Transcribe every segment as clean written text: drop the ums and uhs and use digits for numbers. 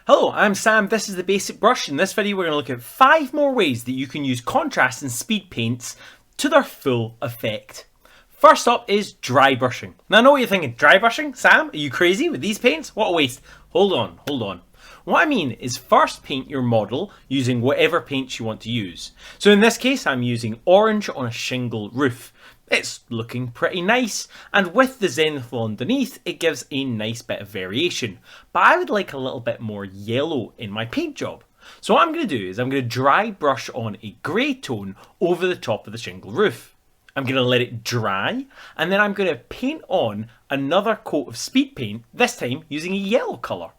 Hello, I'm Sam, this is The Basic Brush. In this video we're going to look at 5 more ways that you can use contrast and speed paints to their full effect. First up is dry brushing. Now I know what you're thinking, dry brushing? Sam, are you crazy with these paints? What a waste. Hold on. What I mean is first paint your model using whatever paints you want to use. So in this case I'm using orange on a shingle roof. It's looking pretty nice, and with the zenithal underneath it gives a nice bit of variation, but I would like a little bit more yellow in my paint job. So what I'm going to do is I'm going to dry brush on a grey tone over the top of the shingle roof. I'm going to let it dry, and then I'm going to paint on another coat of speed paint, this time using a yellow colour.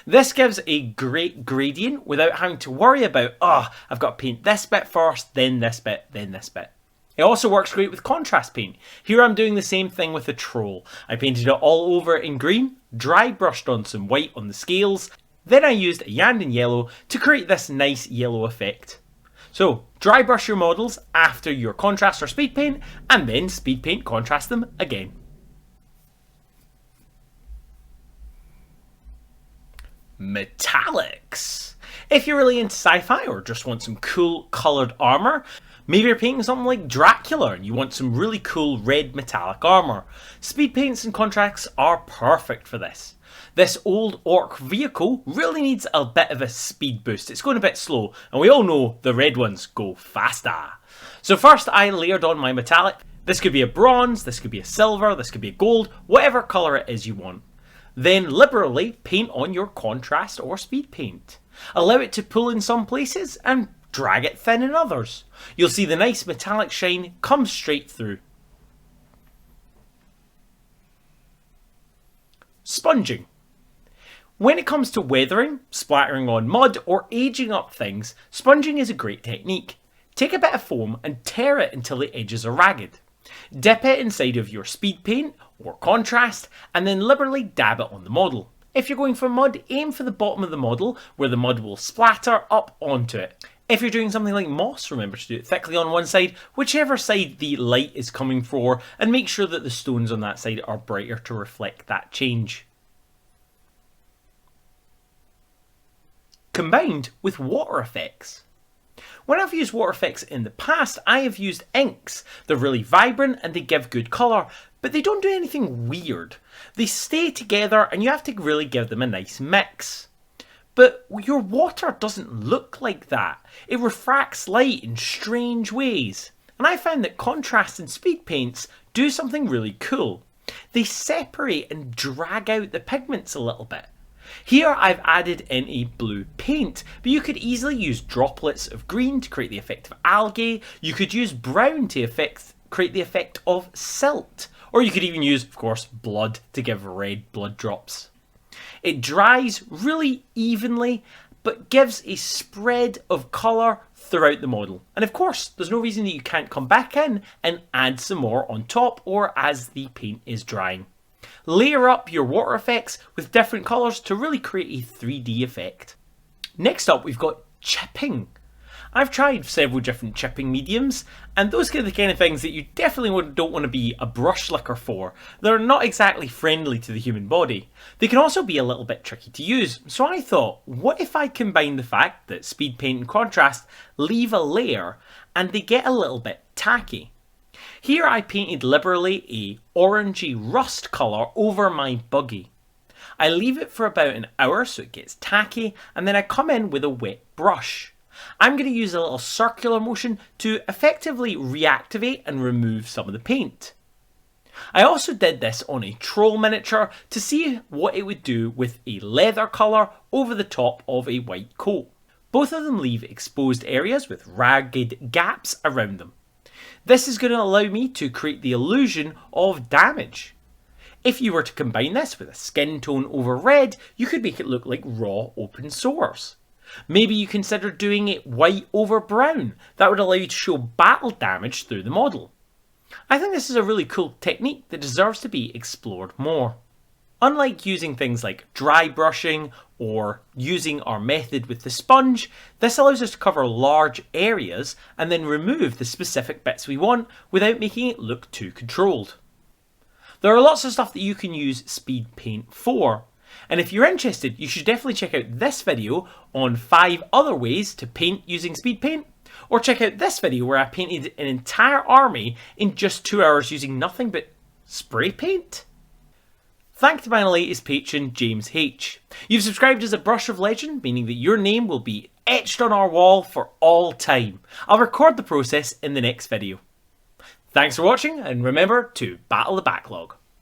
This gives a great gradient without having to worry about, I've got to paint this bit first, then this bit, then this bit. It also works great with contrast paint. Here I'm doing the same thing with the troll. I painted it all over in green, dry brushed on some white on the scales, then I used a Yandin yellow to create this nice yellow effect. So dry brush your models after your contrast or speed paint, and then speed paint contrast them again. Metallics. If you're really into sci-fi or just want some cool coloured armour, maybe you're painting something like Dracula and you want some really cool red metallic armour. Speed paints and contrasts are perfect for this. This old orc vehicle really needs a bit of a speed boost. It's going a bit slow, and we all know the red ones go faster. So first I layered on my metallic. This could be a bronze, this could be a silver, this could be a gold, whatever colour it is you want. Then liberally paint on your contrast or speed paint. Allow it to pull in some places and drag it thin in others. You'll see the nice metallic shine come straight through. Sponging. When it comes to weathering, splattering on mud, or aging up things, sponging is a great technique. Take a bit of foam and tear it until the edges are ragged. Dip it inside of your speed paint or contrast and then liberally dab it on the model. If you're going for mud, aim for the bottom of the model where the mud will splatter up onto it. If you're doing something like moss, remember to do it thickly on one side, whichever side the light is coming for, and make sure that the stones on that side are brighter to reflect that change. Combined with water effects. When I've used water effects in the past, I have used inks. They're really vibrant and they give good colour, but they don't do anything weird. They stay together and you have to really give them a nice mix. But your water doesn't look like that. It refracts light in strange ways. And I found that contrast and speed paints do something really cool. They separate and drag out the pigments a little bit. Here I've added in a blue paint, but you could easily use droplets of green to create the effect of algae. You could use brown to create the effect of silt. Or you could even use, of course, blood to give red blood drops. It dries really evenly, but gives a spread of colour throughout the model. And of course, there's no reason that you can't come back in and add some more on top or as the paint is drying. Layer up your water effects with different colours to really create a 3D effect. Next up, we've got chipping. I've tried several different chipping mediums, and those are the kind of things that you definitely don't want to be a brush licker for. They're not exactly friendly to the human body. They can also be a little bit tricky to use, so I thought, what if I combine the fact that speed paint and contrast leave a layer and they get a little bit tacky. Here I painted liberally a orangey rust colour over my buggy. I leave it for about an hour so it gets tacky, and then I come in with a wet brush. I'm going to use a little circular motion to effectively reactivate and remove some of the paint. I also did this on a troll miniature to see what it would do with a leather colour over the top of a white coat. Both of them leave exposed areas with ragged gaps around them. This is going to allow me to create the illusion of damage. If you were to combine this with a skin tone over red, you could make it look like raw open sores. Maybe you consider doing it white over brown. That would allow you to show battle damage through the model. I think this is a really cool technique that deserves to be explored more. Unlike using things like dry brushing or using our method with the sponge, this allows us to cover large areas and then remove the specific bits we want without making it look too controlled. There are lots of stuff that you can use speed paint for. And if you're interested, you should definitely check out this video on 5 other ways to paint using Speedpaint, or check out this video where I painted an entire army in just 2 hours using nothing but spray paint. Thanks to my latest patron, James H. You've subscribed as a brush of legend, meaning that your name will be etched on our wall for all time. I'll record the process in the next video. Thanks for watching, and remember to battle the backlog.